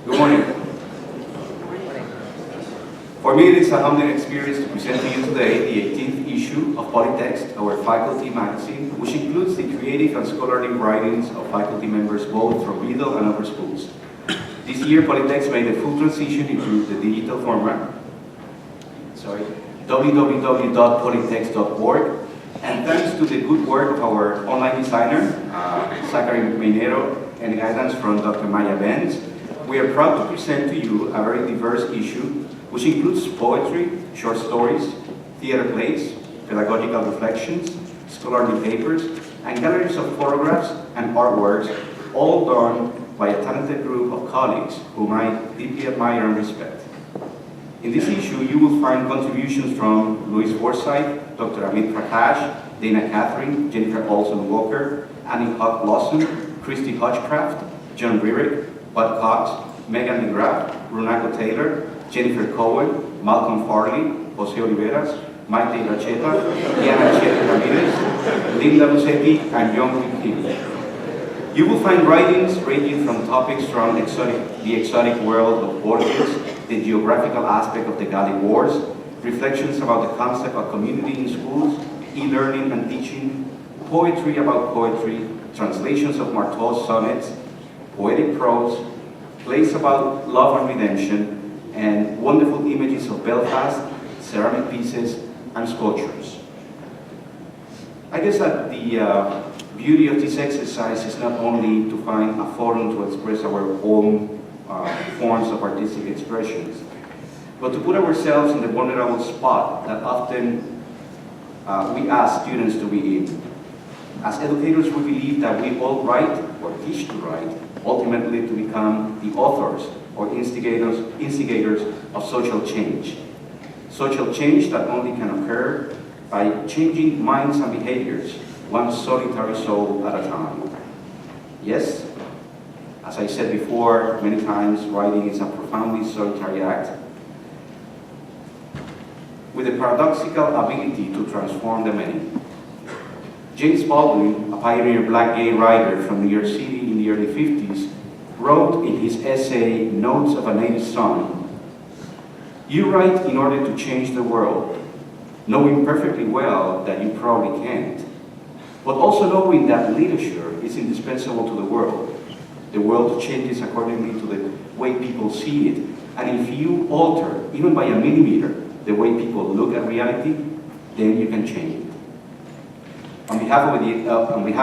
Good morning. For me, it is a humbling experience to present to you today the 18th issue of Polytext, our faculty magazine, which includes the creative and scholarly writings of faculty members both from middle and upper schools. This year, Polytext made a full transition into the digital format. www.polytext.org, and thanks to the good work of our online designer, Zachary Mainero, and guidance from Dr. Maya Benz, we are proud to present to you a very diverse issue, which includes poetry, short stories, theater plays, pedagogical reflections, scholarly papers, and galleries of photographs and artworks, all done by a talented group of colleagues whom I deeply admire and respect. In this issue, you will find contributions from Louis Forsyth, Dr. Amit Prakash, Dana Catherine, Jennifer Olson-Walker, Annie Huck Lawson, Christy Hodgcraft, John Ririck, Bud Cox, Megan DeGraff, Runako Taylor, Jennifer Cohen, Malcolm Farley, Jose Oliveras, Maite Racheta, Diana Chete Ramirez, Linda Lucetti, and Young Kim. You will find writings ranging from topics from the exotic world of orchids, the geographical aspect of the Gallic Wars, reflections about the concept of community in schools, e-learning and teaching, poetry about poetry, translations of Marteau's sonnets, poetic prose, plays about love and redemption, and wonderful images of Belfast, ceramic pieces, and sculptures. I guess that the beauty of this exercise is not only to find a forum to express our own forms of artistic expressions, but to put ourselves in the vulnerable spot that often we ask students to be in. As educators, we believe that we all write or teach to write, ultimately to become the authors or instigators of social change. Social change that only can occur by changing minds and behaviors, one solitary soul at a time. Yes, as I said before many times, writing is a profoundly solitary act with a paradoxical ability to transform the many. James Baldwin, a pioneer black gay writer from New York City in the early 50s, wrote in his essay, Notes of a Native Son, "You write in order to change the world, knowing perfectly well that you probably can't, but also knowing that literature is indispensable to the world. The world changes accordingly to the way people see it, and if you alter, even by a millimeter, the way people look at reality, then you can change it." On behalf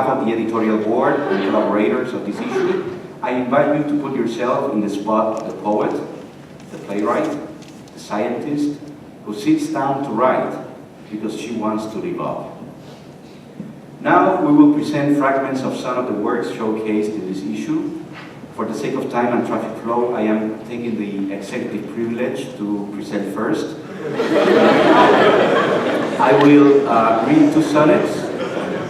of the editorial board and collaborators of this issue, I invite you to put yourself in the spot of the poet, the playwright, the scientist, who sits down to write because she wants to live up. Now we will present fragments of some of the works showcased in this issue. For the sake of time and traffic flow, I am taking the executive privilege to present first. I will read two sonnets,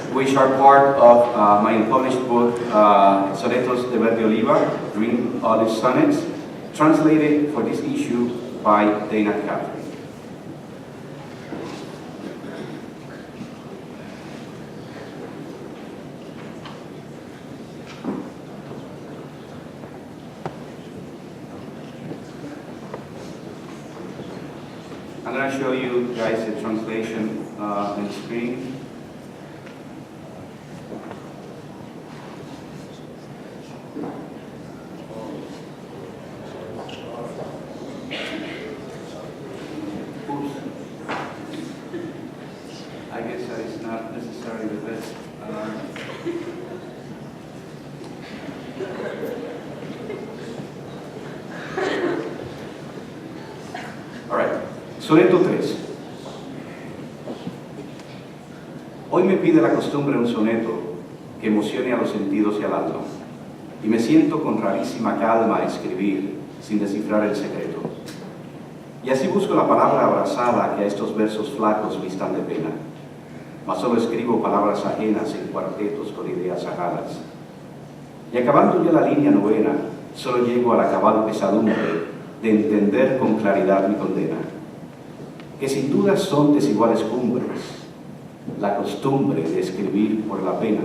which are part of my unpublished book, Sonetos de Verde Oliva, Green Olive Sonnets, translated for this issue by Dana Catherine. I'm going to show you guys the translation on the screen. I guess that is not necessarily the best. All right. Soneto 3. Hoy me pide la costumbre un soneto que emocione a los sentidos y al alma, y me siento con rarísima calma a escribir sin descifrar el secreto. Y así busco la palabra abrazada que a estos versos flacos vistan de pena, mas solo escribo palabras ajenas en cuartetos con ideas sagradas. Y acabando ya la línea novena, solo llego a la cabal pesadumbre de entender con claridad mi condena, que sin duda son desiguales cumbres, la costumbre de escribir por la pena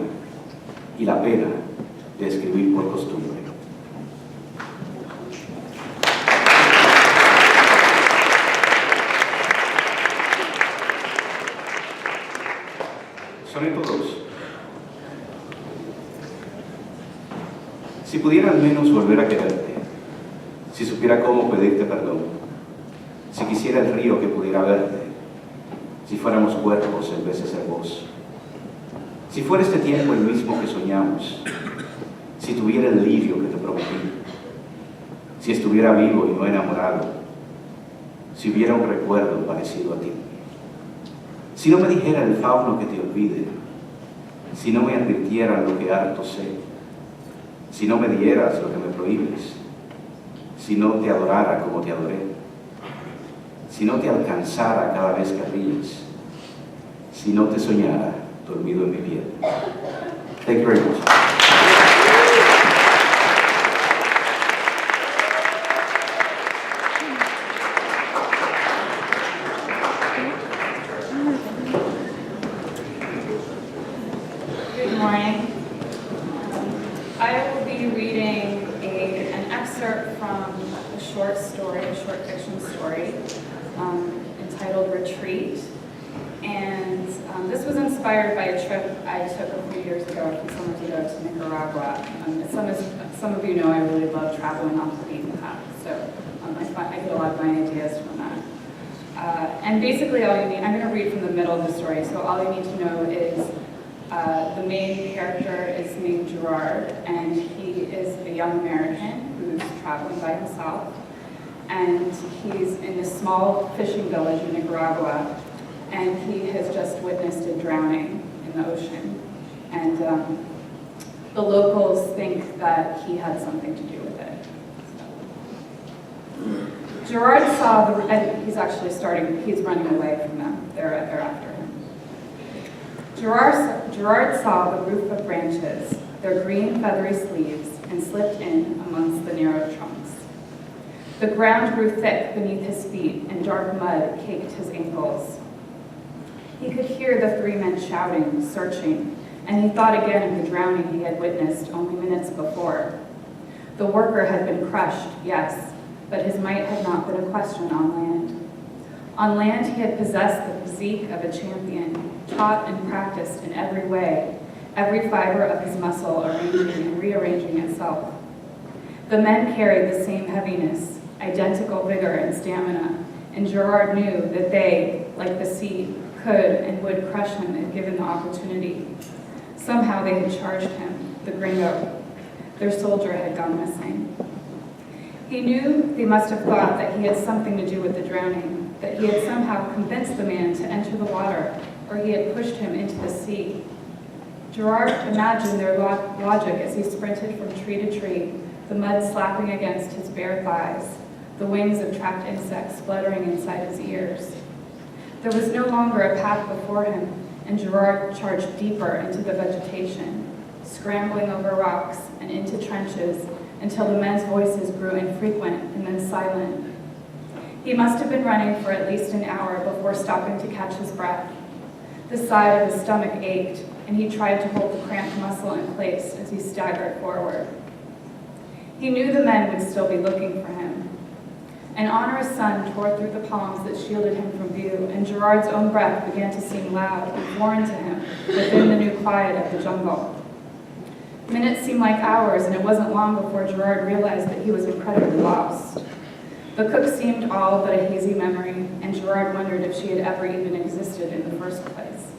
y la pena de escribir por costumbre. pudiera al menos volver a quererte, si supiera cómo pedirte perdón, si quisiera el río que pudiera verte, si fuéramos cuerpos en vez de ser voz, si fuera este tiempo el mismo que soñamos, si tuviera el lirio que te prometí, si estuviera vivo y no enamorado, si hubiera un recuerdo parecido a ti, si no me dijera el fauno que te olvide, si no me advirtiera lo que harto sé, si no me dieras lo que me prohíbes, si no te adorara como te adoré, si no te alcanzara cada vez que ríes, si no te soñara dormido en mi piel. Thank you very much. Good morning. I will be reading an excerpt from a short story, a short fiction story, entitled Retreat. And this was inspired by a trip I took a few years ago, a few summers ago, to Nicaragua. As some of you know, I really love traveling off the beaten path, so I get a lot of my ideas from that. And basically all you need, I'm going to read from the middle of the story, so all you need to know is the main character is named Gerard, and he is a young American who's traveling by himself, and he's in this small fishing village in Nicaragua, and he has just witnessed a drowning in the ocean, and the locals think that he had something to do with it. Gerard saw and he's running away from them. They're after him. Gerard saw the roof of branches, their green feathery sleeves, and slipped in amongst the narrow trunks. The ground grew thick beneath his feet, and dark mud caked his ankles. He could hear the three men shouting, searching, and he thought again of the drowning he had witnessed only minutes before. The worker had been crushed, yes, but his might had not been a question on land. On land he had possessed the physique of a champion, taught and practiced in every way, every fiber of his muscle arranging and rearranging itself. The men carried the same heaviness, identical vigor and stamina, and Gerard knew that they, like the sea, could and would crush him if given the opportunity. Somehow they had charged him, the gringo. Their soldier had gone missing. He knew they must have thought that he had something to do with the drowning, that he had somehow convinced the man to enter the water, or he had pushed him into the sea. Gerard imagined their logic as he sprinted from tree to tree, the mud slapping against his bare thighs, the wings of trapped insects fluttering inside his ears. There was no longer a path before him, and Gerard charged deeper into the vegetation, scrambling over rocks and into trenches until the men's voices grew infrequent and then silent. He must have been running for at least an hour before stopping to catch his breath. The side of his stomach ached, and he tried to hold the cramped muscle in place as he staggered forward. He knew the men would still be looking for him. An onerous sun tore through the palms that shielded him from view, and Gerard's own breath began to seem loud and foreign to him within the new quiet of the jungle. Minutes seemed like hours, and it wasn't long before Gerard realized that he was incredibly lost. The cook seemed all but a hazy memory, and Gerard wondered if she had ever even existed in the first place.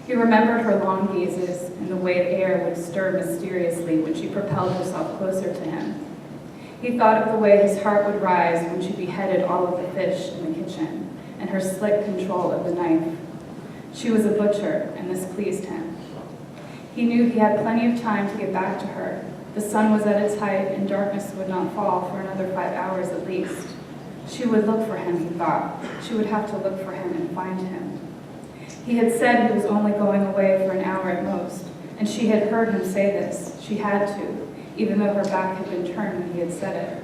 He remembered her long gazes and the way the air would stir mysteriously when she propelled herself closer to him. He thought of the way his heart would rise when she beheaded all of the fish in the kitchen, and her slick control of the knife. She was a butcher, and this pleased him. He knew he had plenty of time to get back to her. The sun was at its height, and darkness would not fall for another 5 hours at least. She would look for him, he thought. She would have to look for him and find him. He had said he was only going away for an hour at most, and she had heard him say this. She had to, even though her back had been turned when he had said it.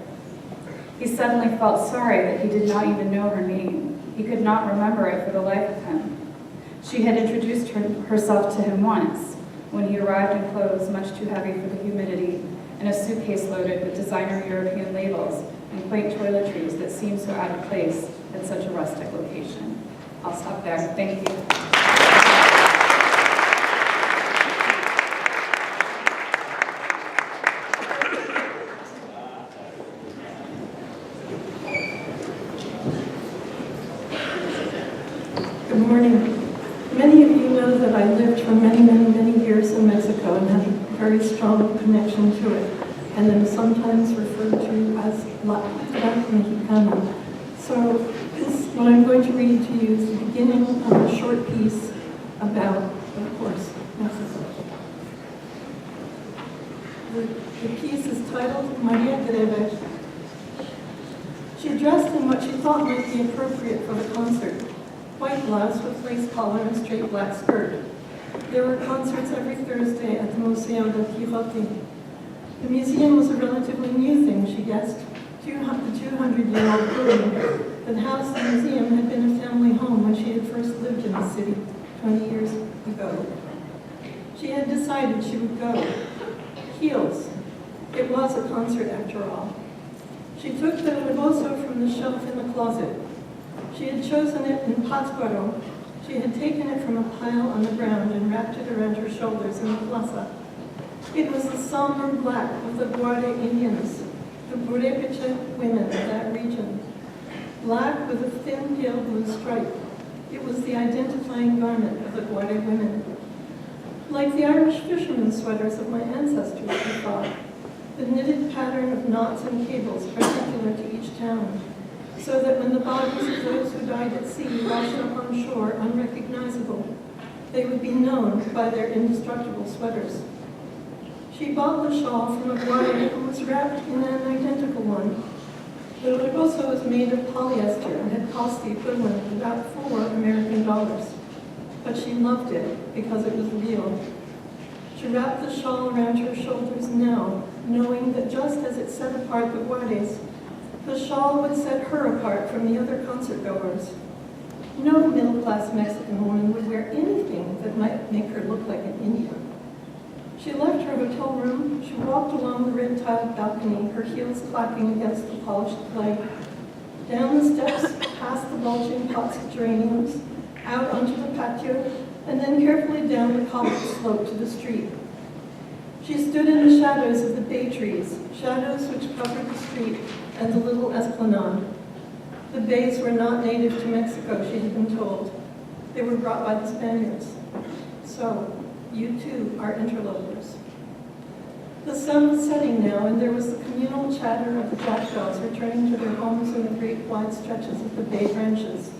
He suddenly felt sorry that he did not even know her name. He could not remember it for the life of him. She had introduced herself to him once, when he arrived in clothes much too heavy for the humidity, and a suitcase loaded with designer European labels and quaint toiletries that seemed so out of place at such a rustic location. I'll stop there. Thank you. Good morning. Many of you know that I lived for many years in Mexico and have a very strong connection to it, and am sometimes referred to as La Mexicana. So what I'm going to read to you is the beginning of a short piece about, of course, Mexico. The piece is titled Maria Greve. She dressed in what she thought might be appropriate for the concert. White blouse with lace collar and straight black skirt. There were concerts every Thursday at the Museo del Quijote. The museum was a relatively new thing, she guessed. The 200-year-old building that housed the museum had been a family home when she had first lived in the city 20 years ago. She had decided she would go. Heels. It was a concert after all. She took the rebozo from the shelf in the closet. She had chosen it in Pátzcuaro. She had taken it from a pile on the ground and wrapped it around her shoulders in the plaza. It was the somber black of the Guarde Indians, the Purépecha women of that region. Black with a thin pale blue stripe. It was the identifying garment of the Guarde women. Like the Irish fishermen's sweaters of my ancestors, she thought, the knitted pattern of knots and cables particular to each town, so that when the bodies of those who died at sea washed up on shore unrecognizable, they would be known by their indestructible sweaters. She bought the shawl from a Guarde and was wrapped in an identical one. The rebozo was made of polyester and had cost the equivalent of about $4 American. But she loved it because it was real. She wrapped the shawl around her shoulders now, knowing that just as it set apart the Guardes, the shawl would set her apart from the other concert-goers. No middle-class Mexican woman would wear anything that might make her look like an Indian. She left her hotel room. She walked along the red-tiled balcony, her heels clacking against the polished clay. Down the steps, past the bulging pots of geraniums, out onto the patio, and then carefully down the cobbled slope to the street. She stood in the shadows of the bay trees, shadows which covered the street and the little esplanade. The bays were not native to Mexico, she had been told. They were brought by the Spaniards. So, you too are interlopers. The sun was setting now, and there was the communal chatter of the jackdaws returning to their homes in the great wide stretches of the bay branches.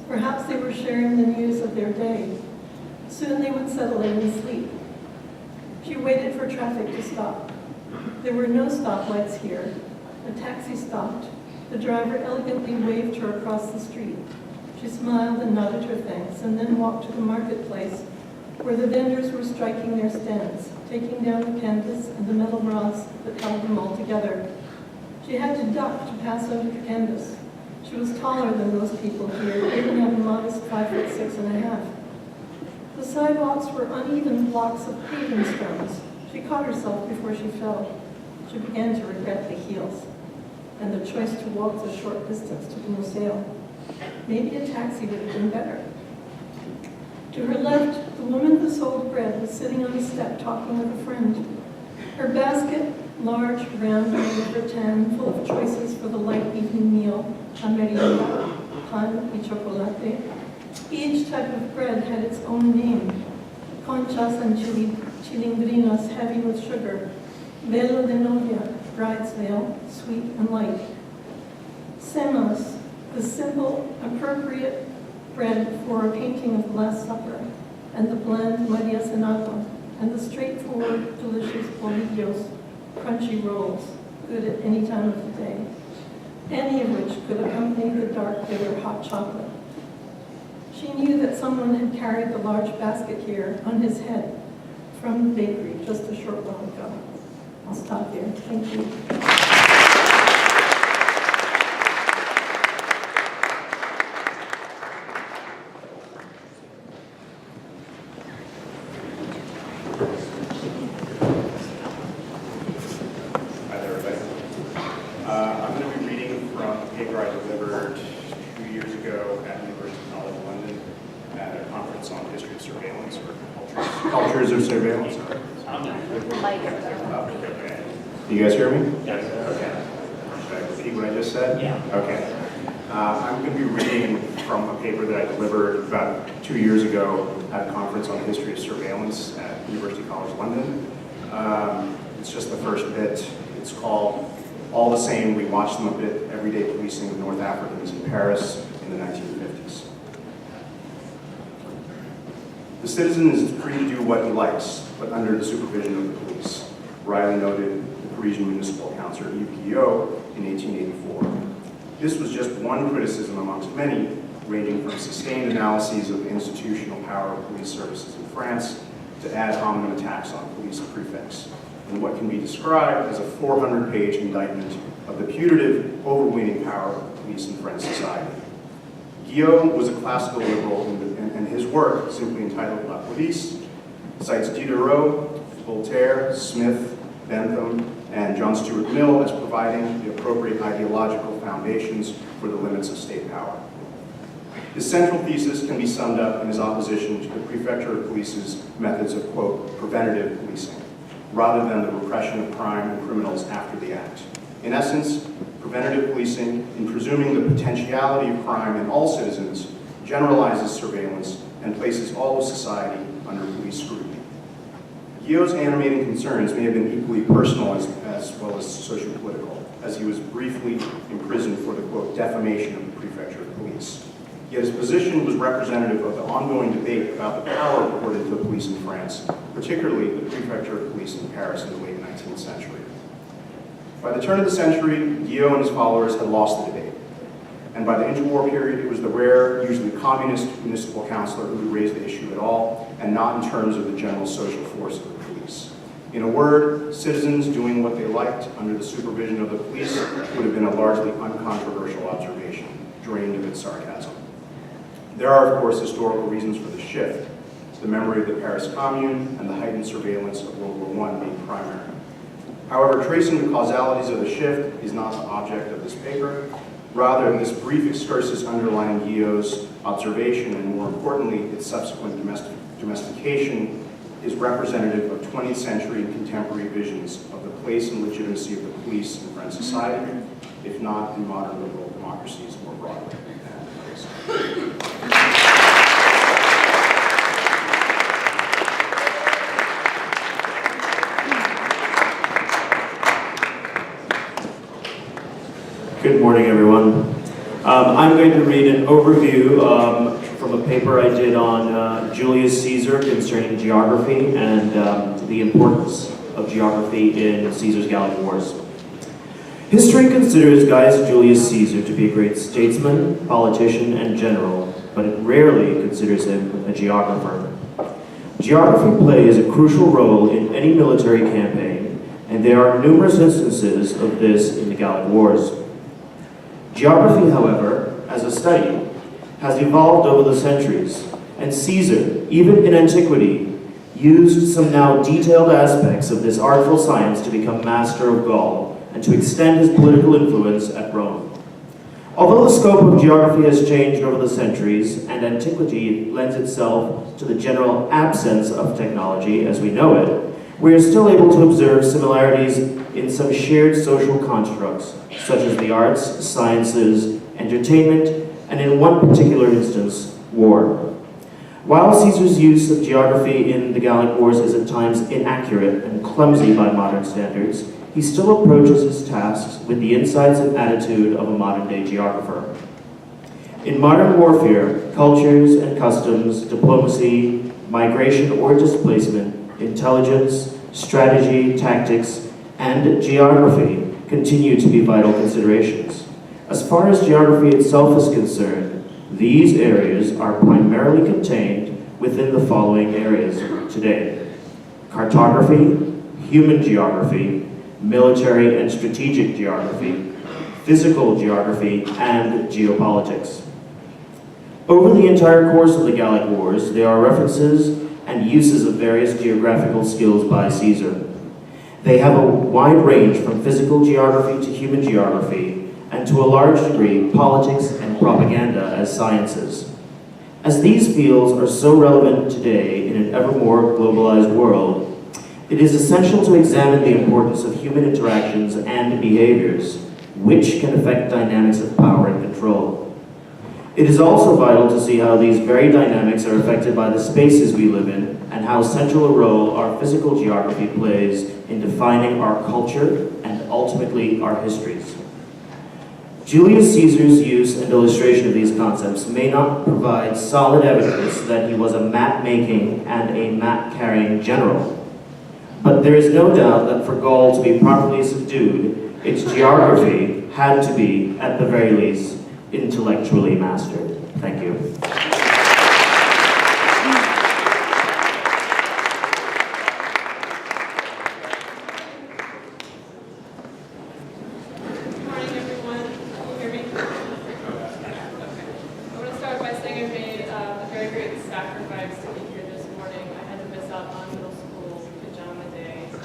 Perhaps they were sharing the news of their day. Soon they would settle in and sleep. She waited for traffic to stop. There were no stoplights here. A taxi stopped. The driver elegantly waved her across the street. She smiled and nodded her thanks, and then walked to the marketplace, where the vendors were striking their stands, taking down the canvas and the metal rods that held them all together. She had to duck to pass under the canvas. She was taller than most people here, even at a modest 5'6½". The sidewalks were uneven blocks of paving stones. She caught herself before she fell. She began to regret the heels and the choice to walk the short distance to the museo. Maybe a taxi would have been better. To her left, the woman who sold bread was sitting on the step talking with a friend. Her basket, large, round, made of rattan, full of choices for the light evening meal, a merienda, pan y chocolate. Each type of bread had its own name. Conchas and chilindrinas heavy with sugar. Velo de novia, bride's veil, sweet and light. Semas, the simple, appropriate bread for a painting of the Last Supper, and the bland Maria Cenata, and the straightforward, delicious bolillos, crunchy rolls, good at any time of the day, any of which could accompany the dark, bitter hot chocolate. She knew that someone had carried the large basket here on his head from the bakery just a short while ago. I'll stop there. Thank you. Hi there, everybody. I'm going to be reading from a paper I delivered 2 years ago at University College London at a conference on history of surveillance or cultures of surveillance. Okay. You guys hear me? Yes. Okay. Should I repeat what I just said? Yeah. Okay. I'm going to be reading from a paper that I delivered about 2 years ago at a conference on the history of surveillance at University College London. It's just the first bit. It's called All the Same, We Watched Them a Bit, Everyday Policing of North Africans in Paris in the 1950s. The citizen is free to do what he likes, but under the supervision of the police, Riley noted the Parisian municipal councillor Yves Guillot in 1884. This was just one criticism amongst many, ranging from sustained analyses of the institutional power of police services in France to ad hominem attacks on police prefects, and what can be described as a 400-page indictment of the putative, overweening power of police in French society. Guillot was a classical liberal, and his work, simply entitled La Police, cites Diderot, Voltaire, Smith, Bentham, and John Stuart Mill as providing the appropriate ideological foundations for the limits of state power. His central thesis can be summed up in his opposition to the Prefecture of Police's methods of, quote, preventative policing, rather than the repression of crime and criminals after the act. In essence, preventative policing, in presuming the potentiality of crime in all citizens, generalizes surveillance and places all of society under police scrutiny. Guillot's animating concerns may have been equally personal as well as socio-political, as he was briefly imprisoned for the, quote, defamation of the Prefecture of Police. Yet his position was representative of the ongoing debate about the power accorded to the police in France, particularly the Prefecture of Police in Paris in the late 19th century. By the turn of the century, Guillot and his followers had lost the debate. And by the interwar period, it was the rare, usually communist municipal councillor who would raise the issue at all, and not in terms of the general social force of the police. In a word, citizens doing what they liked under the supervision of the police would have been a largely uncontroversial observation, drained of its sarcasm. There are, of course, historical reasons for the shift, the memory of the Paris Commune and the heightened surveillance of World War I being primary. However, tracing the causalities of the shift is not the object of this paper. Rather, this brief excursus underlying Guillot's observation, and more importantly, its subsequent domestication, is representative of 20th century and contemporary visions of the place and legitimacy of the police in French society, if not in modern liberal democracies more broadly. Good morning, everyone. I'm going to read an overview from a paper I did on Julius Caesar concerning geography and the importance of geography in Caesar's Gallic Wars. History considers Gaius Julius Caesar to be a great statesman, politician, and general, but it rarely considers him a geographer. Geography plays a crucial role in any military campaign, and there are numerous instances of this in the Gallic Wars. Geography, however, as a study, has evolved over the centuries, and Caesar, even in antiquity, used some now detailed aspects of this artful science to become master of Gaul and to extend his political influence at Rome. Although the scope of geography has changed over the centuries, and antiquity lends itself to the general absence of technology as we know it, we are still able to observe similarities in some shared social constructs, such as the arts, sciences, entertainment, and in one particular instance, war. While Caesar's use of geography in the Gallic Wars is at times inaccurate and clumsy by modern standards, he still approaches his tasks with the insights and attitude of a modern-day geographer. In modern warfare, cultures and customs, diplomacy, migration or displacement, intelligence, strategy, tactics, and geography continue to be vital considerations. As far as geography itself is concerned, these areas are primarily contained within the following areas today: cartography, human geography, military and strategic geography, physical geography, and geopolitics. Over the entire course of the Gallic Wars, there are references and uses of various geographical skills by Caesar. They have a wide range from physical geography to human geography, and to a large degree, politics and propaganda as sciences. As these fields are so relevant today in an ever more globalized world, it is essential to examine the importance of human interactions and behaviors, which can affect dynamics of power and control. It is also vital to see how these very dynamics are affected by the spaces we live in and how central a role our physical geography plays in defining our culture and ultimately our histories. Julius Caesar's use and illustration of these concepts may not provide solid evidence that he was a map-making and a map-carrying general, but there is no doubt that for Gaul to be properly subdued, its geography had to be, at the very least, intellectually mastered. Thank you. Good morning, everyone. Can you hear me? Okay. I want to start by saying I made a very great sacrifice to be here this morning. I had to miss out on middle school pajama day, so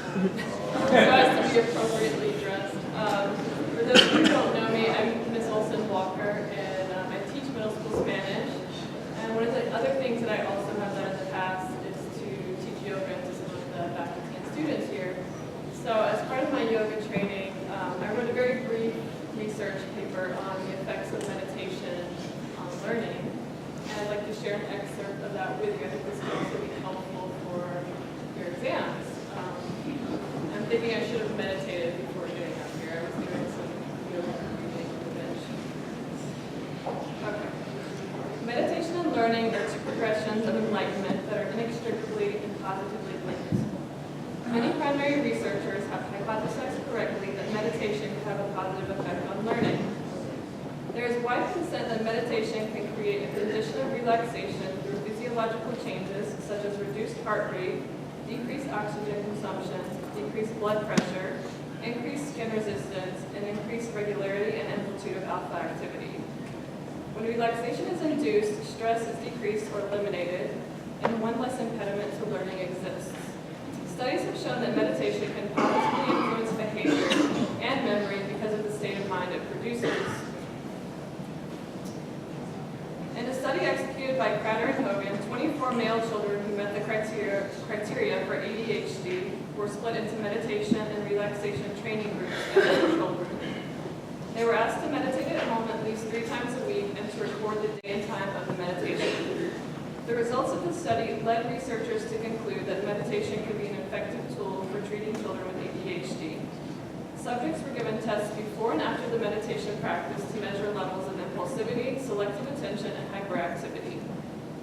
as to be appropriately dressed. For those of you who don't know me, I'm Miss Olson Walker, and I teach middle school Spanish. And one of the other things that I also have done in the past is to teach yoga to some of the faculty and students here. So as part of my yoga training, I wrote a very brief research paper on the effects of meditation on learning. And I'd like to share an excerpt of that with you. I think this will also be helpful for your exams. I'm thinking I should have meditated before getting up here. I was doing some yoga reading on the bench. Okay. Meditation and learning are two progressions of enlightenment that are inextricably and positively linked. Many primary researchers have hypothesized correctly that meditation can have a positive effect on learning. There is wide consent that meditation can create a condition of relaxation through physiological changes such as reduced heart rate, decreased oxygen consumption, decreased blood pressure, increased skin resistance, and increased regularity and amplitude of alpha activity. When relaxation is induced, stress is decreased or eliminated, and one less impediment to learning exists. Studies have shown that meditation can positively influence behavior and memory because of the state of mind it produces. In a study executed by Crowder and Hogan, 24 male children who met the criteria for ADHD were split into meditation and relaxation training groups and a control group. They were asked to meditate at home at least 3 times a week and to record the day and time of the meditation. The results of the study led researchers to conclude that meditation could be an effective tool for treating children with ADHD. Subjects were given tests before and after the meditation practice to measure levels of impulsivity, selective attention, and hyperactivity.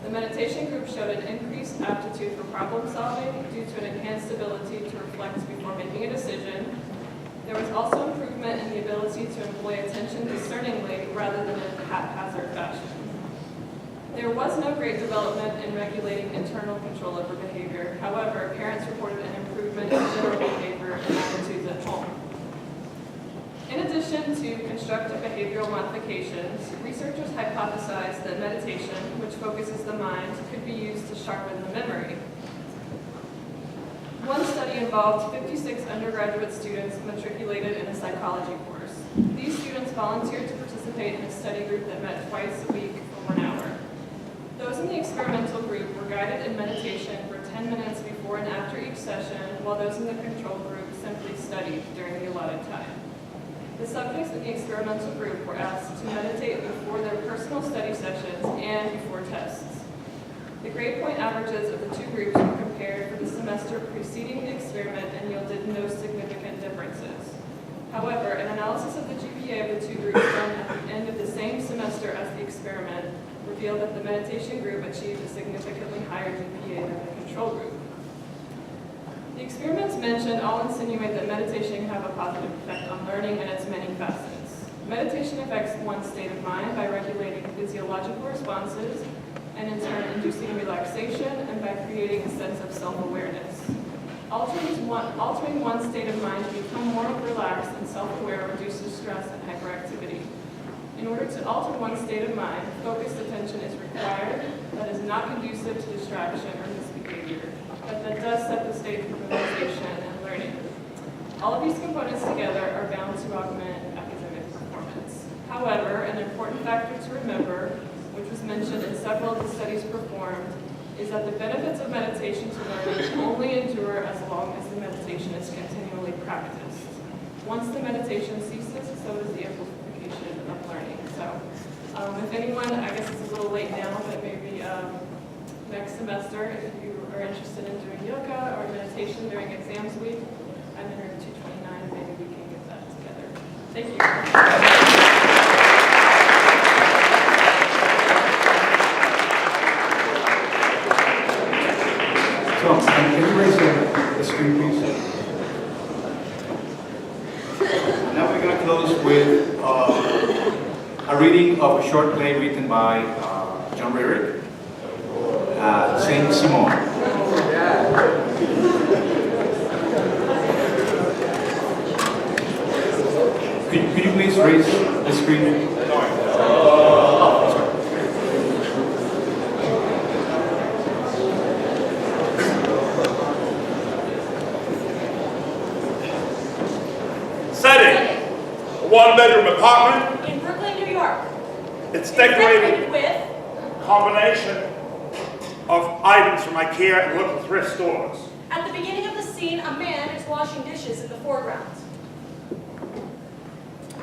The meditation group showed an increased aptitude for problem solving due to an enhanced ability to reflect before making a decision. There was also improvement in the ability to employ attention discerningly rather than in a haphazard fashion. There was no great development in regulating internal control over behavior. However, parents reported an improvement in general behavior and attitudes at home. In addition to constructive behavioral modifications, researchers hypothesized that meditation, which focuses the mind, could be used to sharpen the memory. One study involved 56 undergraduate students matriculated in a psychology course. These students volunteered to participate in a study group that met twice a week for 1 hour. Those in the experimental group were guided in meditation for 10 minutes before and after each session, while those in the control group simply studied during the allotted time. The subjects in the experimental group were asked to meditate before their personal study sessions and before tests. The grade point averages of the 2 groups were compared for the semester preceding the experiment and yielded no significant differences. However, an analysis of the GPA of the 2 groups done at the end of the same semester as the experiment revealed that the meditation group achieved a significantly higher GPA than the control group. The experiments mentioned all insinuate that meditation can have a positive effect on learning and its many facets. Meditation affects one's state of mind by regulating physiological responses and in turn inducing relaxation and by creating a sense of self-awareness. Altering one's state of mind to become more relaxed and self-aware reduces stress and hyperactivity. In order to alter one's state of mind, focused attention is required that is not conducive to distraction or misbehavior, but that does set the stage for memorization and learning. All of these components together are bound to augment academic performance. However, an important factor to remember, which was mentioned in several of the studies performed, is that the benefits of meditation to learning only endure as long as the meditation is continually practiced. Once the meditation ceases, so does the amplification of learning. So, if anyone, I guess it's a little late now, but maybe next semester, if you are interested in doing yoga or meditation during exams week, I'm in room 229, maybe we can get that together. Thank you. Tom, can you raise the screen, please? Now we're going to close with a reading of a short play written by John Rarick, Saint Simon. Could you please raise the screen? Setting, a one-bedroom apartment. In Brooklyn, New York. It's decorated with combination of items from IKEA and local thrift stores. At the beginning of the scene, a man is washing dishes in the foreground.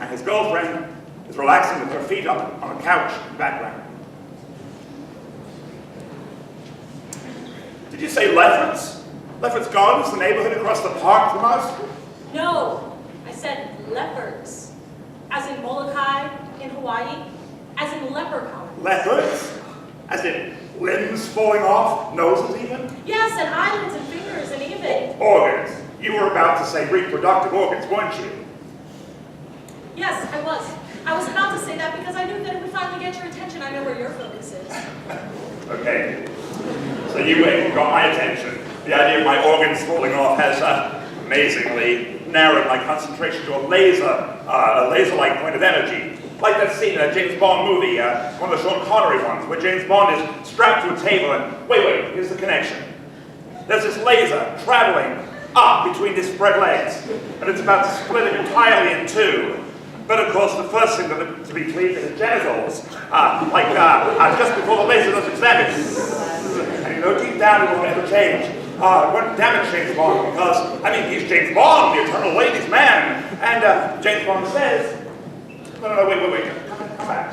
And his girlfriend is relaxing with her feet up on a couch in the background. Did you say Lefferts? Lefferts Gardens, the neighborhood across the park from us? No, I said leopards. As in Molokai in Hawaii, as in leper colony. Leopards? As in limbs falling off, noses even? Yes, and eyelids and fingers and even. Organs. You were about to say reproductive organs, weren't you? Yes, I was. I was about to say that because I knew that it would finally get your attention. I know where your focus is. Okay. So you got my attention. The idea of my organs falling off has amazingly narrowed my concentration to a laser-like point of energy. Like that scene in a James Bond movie, one of the Sean Connery ones, where James Bond is strapped to a table and, wait, here's the connection. There's this laser traveling up between his spread legs, and it's about to split him entirely in two. But of course, the first thing to be cleaved is the genitals, just before the laser does its damage. And you know, deep down it will never change. It won't damage James Bond because, he's James Bond, the eternal ladies' man. And James Bond says, no, wait, come back.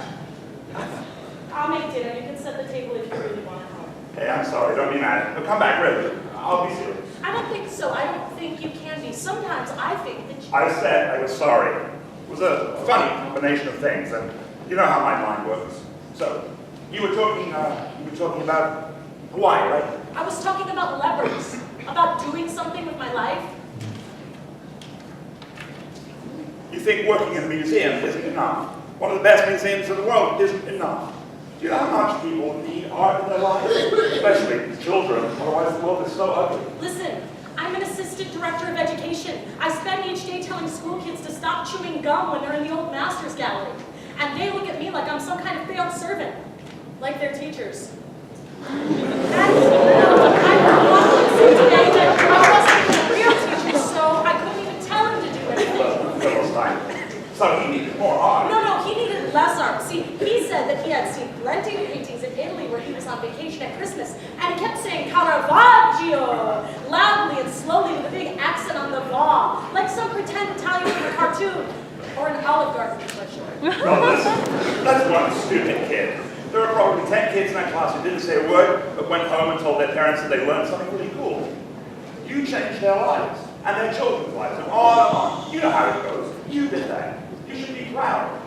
I'll make dinner. You can set the table if you really want it. Hey, I'm sorry, don't be mad. No, come back, really. I'll be serious. I don't think so. I don't think you can be. Sometimes I think that you... I said I was sorry. It was a funny combination of things, and you know how my mind works. So, you were talking about Hawaii, right? I was talking about leopards, about doing something with my life. You think working in a museum isn't enough? One of the best museums in the world isn't enough. Do you know how much people need art in their lives? Especially children, otherwise the world is so ugly. Listen, I'm an assistant director of education. I spend each day telling school kids to stop chewing gum when they're in the old master's gallery. And they look at me like I'm some kind of failed servant, like their teachers. I wasn't a real teacher, so I couldn't even tell him to do anything. So he needed more art. No, he needed less art. See, he said that he had seen plenty of paintings in Italy where he was on vacation at Christmas, and he kept saying Caravaggio loudly and slowly with a big accent on the va, like some pretend Italian from a cartoon, or an Olive Garden commercial. No, listen, that's one stupid kid. There were probably 10 kids in that class who didn't say a word, but went home and told their parents that they learned something really cool. You changed their lives, and their children's lives, and on and on. You know how it goes. You did that. You should be proud.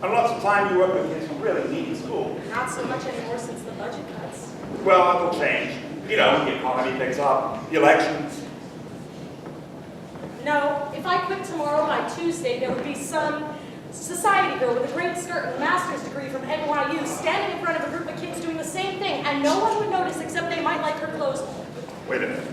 And lots of time you work with kids who really need school. Not so much anymore since the budget cuts. Well, that will change. You know, when the economy picks up, the elections. No, if I quit tomorrow by Tuesday, there would be some society girl with a great skirt and a master's degree from NYU standing in front of a group of kids doing the same thing, and no one would notice except they might like her clothes. Wait a minute.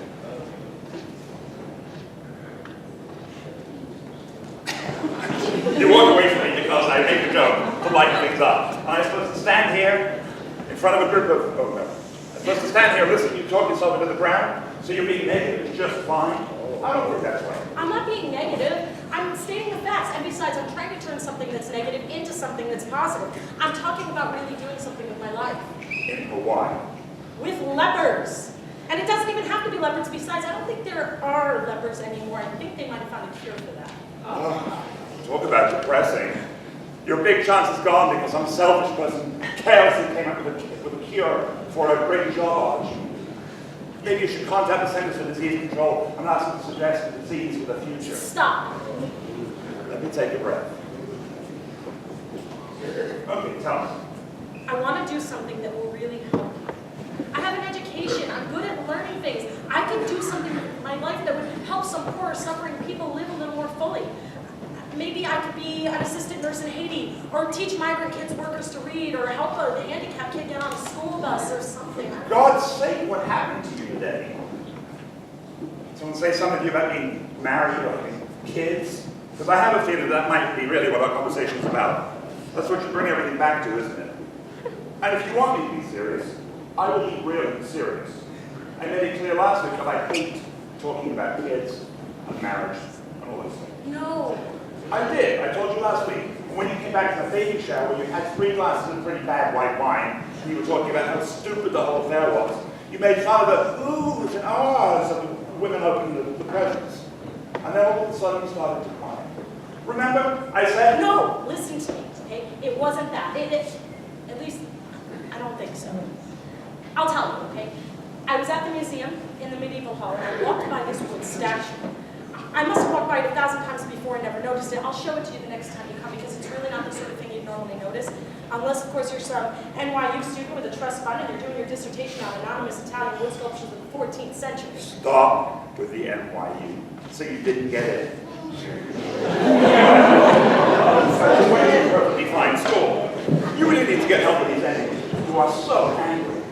You walk away from me because I make a joke to lighten things up. And I'm supposed to stand here in front of a group of, I'm supposed to stand here and listen to you talk yourself into the ground, so you're being negative is just fine. I don't think that's right. I'm not being negative. I'm stating the facts. And besides, I'm trying to turn something that's negative into something that's positive. I'm talking about really doing something with my life. In Hawaii. With leopards. And it doesn't even have to be leopards. Besides, I don't think there are leopards anymore. I think they might have found a cure for that. Talk about depressing. Your big chance is gone because some selfish person carelessly came up with a cure for a great job. Maybe you should contact the Centers for Disease Control and ask them to suggest a disease for the future. Stop. Let me take a breath. Okay, tell me. I want to do something that will really help you. I have an education. I'm good at learning things. I can do something with my life that would help some poor, suffering people live a little more fully. Maybe I could be an assistant nurse in Haiti, or teach migrant kids workers to read, or help a handicapped kid get on a school bus or something. For God's sake, what happened to you today? Someone say something to you about being married or having kids? Because I have a feeling that might be really what our conversation is about. That's what you bring everything back to, isn't it? And if you want me to be serious, I will be really serious. I made it clear last week that I hate talking about kids and marriage and all those things. No. I did. I told you last week. When you came back from the baby shower, you had 3 glasses of pretty bad white wine, and you were talking about how stupid the whole affair was. You made fun of the oohs and ahs of the women opening the presents. And then all of a sudden you started to cry. Remember, I said... No, listen to me, okay? It wasn't that. At least, I don't think so. I'll tell you, okay? I was at the museum in the medieval hall, and I walked by this wood statue. I must have walked by it 1,000 times before and never noticed it. I'll show it to you the next time you come because it's really not the sort of thing you'd normally notice. Unless, of course, you're some NYU student with a trust fund and you're doing your dissertation on anonymous Italian wood sculptures of the 14th century. Stop with the NYU. So you didn't get it. It's a perfectly fine school. You really need to get help with these enemies. You are so angry.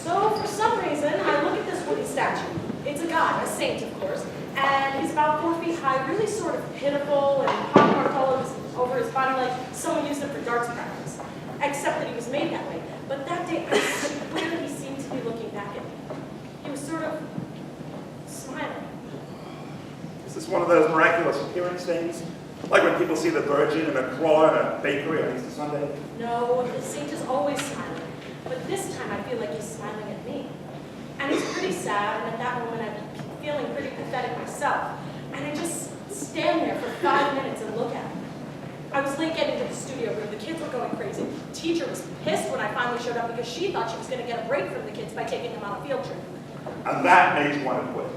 So, for some reason, I look at this wooden statue. It's a god, a saint, of course. And he's about 4 feet high, really sort of pitiful and pockmarked all over his body like someone used him for darts practice. Except that he was made that way. But that day, I swear that he seemed to be looking back at me. He was sort of smiling. Is this one of those miraculous appearance things? Like when people see the Virgin in a crawler in a bakery on Easter Sunday? No, the saint is always smiling. But this time I feel like he's smiling at me. And it's pretty sad, and at that moment I'm feeling pretty pathetic myself. And I just stand there for 5 minutes and look at him. I was late getting to the studio room. The kids were going crazy. The teacher was pissed when I finally showed up because she thought she was going to get a break from the kids by taking them on a field trip. And that made you want to quit.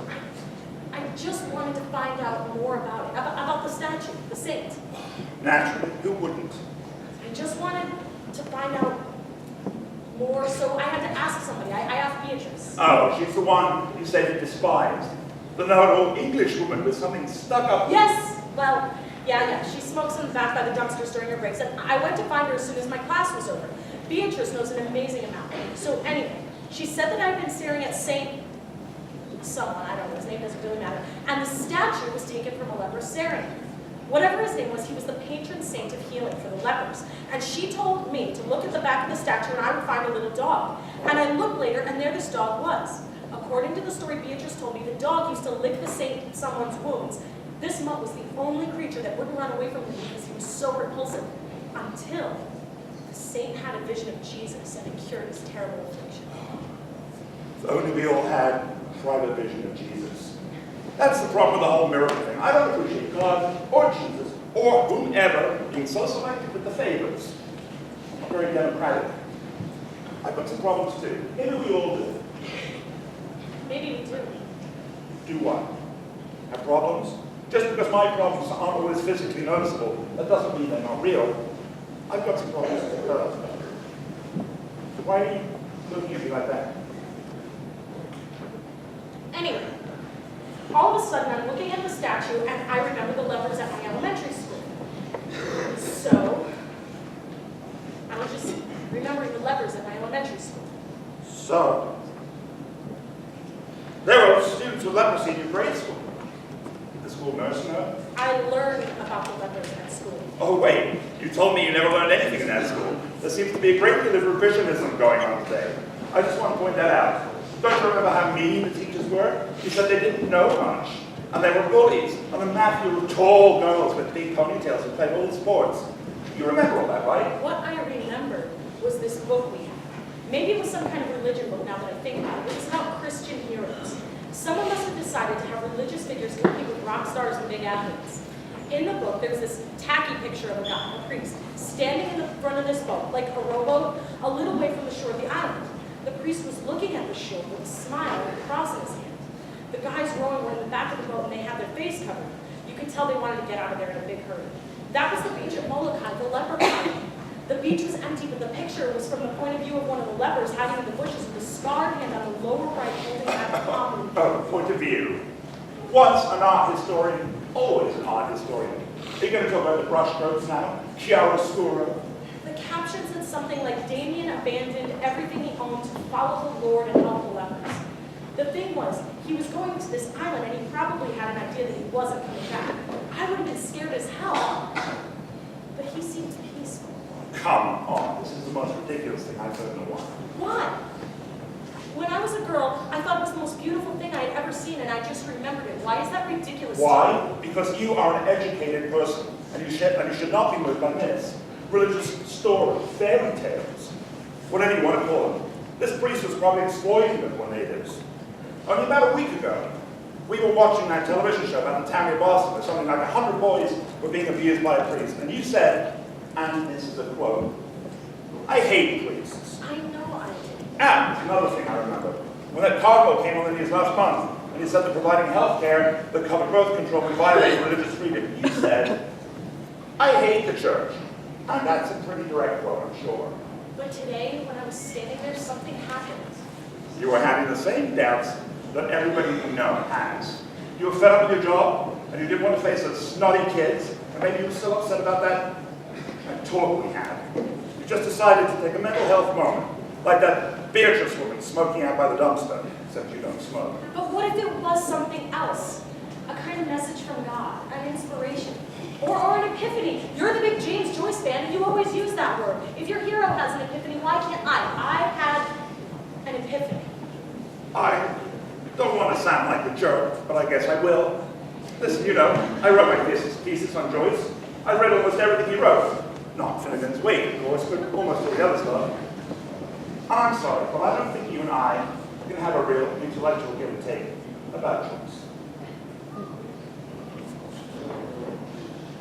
I just wanted to find out more about it, about the statue, the saint. Naturally, who wouldn't? I just wanted to find out more, so I had to ask somebody. I asked Beatrice. Oh, she's the one you said you despised. The know-it-all English woman with something stuck up. Yes, well, yeah. She smokes in the back by the dumpsters during her breaks, and I went to find her as soon as my class was over. Beatrice knows an amazing amount. So anyway, she said that I'd been staring at Saint someone, I don't know, his name doesn't really matter, and the statue was taken from a leprosarian. Whatever his name was, he was the patron saint of healing for the lepers. And she told me to look at the back of the statue and I would find a little dog. And I looked later and there this dog was. According to the story Beatrice told me, the dog used to lick the saint in someone's wounds. This mutt was the only creature that wouldn't run away from him because he was so repulsive. Until the saint had a vision of Jesus and it cured his terrible affliction. If only we all had a private vision of Jesus. That's the problem with the whole miracle thing. I don't appreciate God or Jesus or whomever being so selective with the favors. I'm very democratic. I've got some problems too. Maybe we all do. Maybe we do. Do what? Have problems? Just because my problems aren't always physically noticeable, that doesn't mean they're not real. I've got some problems too. Why are you looking at me like that? Anyway, all of a sudden I'm looking at the statue and I remember the lepers at my elementary school. So, I was just remembering the lepers at my elementary school. So, there were students with leprosy in your grade school. Did the school nurse know? I learned about the lepers at school. Oh wait, you told me you never learned anything in that school. There seems to be a great deal of revisionism going on today. I just want to point that out. Don't you remember how mean the teachers were? You said they didn't know much. And they were bullies. And a mafia of tall girls with big ponytails who played all the sports. You remember all that, right? What I remembered was this book we had. Maybe it was some kind of religion book now that I think about it. It was about Christian heroes. Someone must have decided to have religious figures compete with rock stars and big athletes. In the book, there's this tacky picture of a guy, a priest, this boat, like a rowboat, a little way from the shore of the island. The priest was looking at the shore with a smile and a cross in his hand. The guys rowing were in the back of the boat and they had their face covered. You could tell they wanted to get out of there in a big hurry. That was the beach at Molokai, the leper colony. The beach was empty, but the picture was from the point of view of one of the lepers hiding in the bushes with a scarred hand on the lower right holding back a palm. Oh, point of view. Once an art historian, always an art historian. Are you going to talk about the brushstrokes now? Chiaroscuro? The caption said something like, Damien abandoned everything he owned to follow the Lord and help the lepers. The thing was, he was going to this island and he probably had an idea that he wasn't coming back. I would have been scared as hell. But he seemed peaceful. Come on, this is the most ridiculous thing I've heard in a while. Why? When I was a girl, I thought it was the most beautiful thing I had ever seen and I just remembered it. Why is that ridiculous? Why? Because you are an educated person and you should not be moved by myths, religious stories, fairy tales, whatever you want to call them. This priest was probably exploiting the poor natives. Only about a week ago, we were watching that television show about the town of Boston where something like 100 boys were being abused by a priest. And you said, and this is a quote, I hate priests. I know I did. And another thing I remember, when that cargo came on the news last month, and he said that providing health care that covered birth control would violate religious freedom, you said, I hate the church. And that's a pretty direct quote, I'm sure. But today, when I was standing there, something happened. You were having the same doubts that everybody you know has. You were fed up with your job, and you didn't want to face those snotty kids, and maybe you were still upset about that talk we had. You just decided to take a mental health moment, like that Beatrice woman smoking out by the dumpster, except you don't smoke. But what if it was something else? A kind of message from God, an inspiration, or an epiphany. You're the big James Joyce fan, and you always use that word. If your hero has an epiphany, why can't I? I had an epiphany. I don't want to sound like a jerk, but I guess I will. Listen, you know, I wrote my thesis on Joyce. I read almost everything he wrote. Not Finnegan's Wake, of course, but almost all the other stuff. I'm sorry, but I don't think you and I can have a real intellectual give and take about Joyce.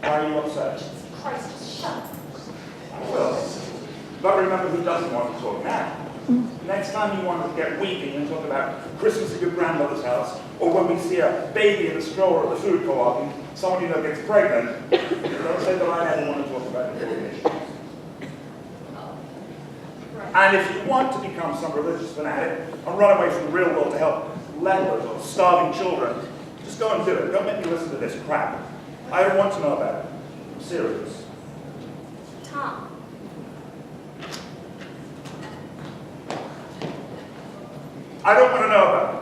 Why are you upset? Christ, just shut up. Well, but remember who doesn't want to talk now. Next time you want to get weeping and talk about Christmas at your grandmother's house, or when we see a baby in a stroller at the food co-op and someone you know gets pregnant, don't say that I never want to talk about important issues. And if you want to become some religious fanatic and run away from the real world to help lepers or starving children, just go and do it. Don't make me listen to this crap. I don't want to know about it. I'm serious. Tom. I don't want to know about it.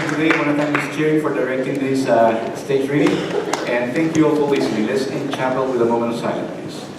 Today, I want to thank Ms. Jerry for directing this stage reading, and thank you all for listening. Let's end chapel with a moment of silence, please.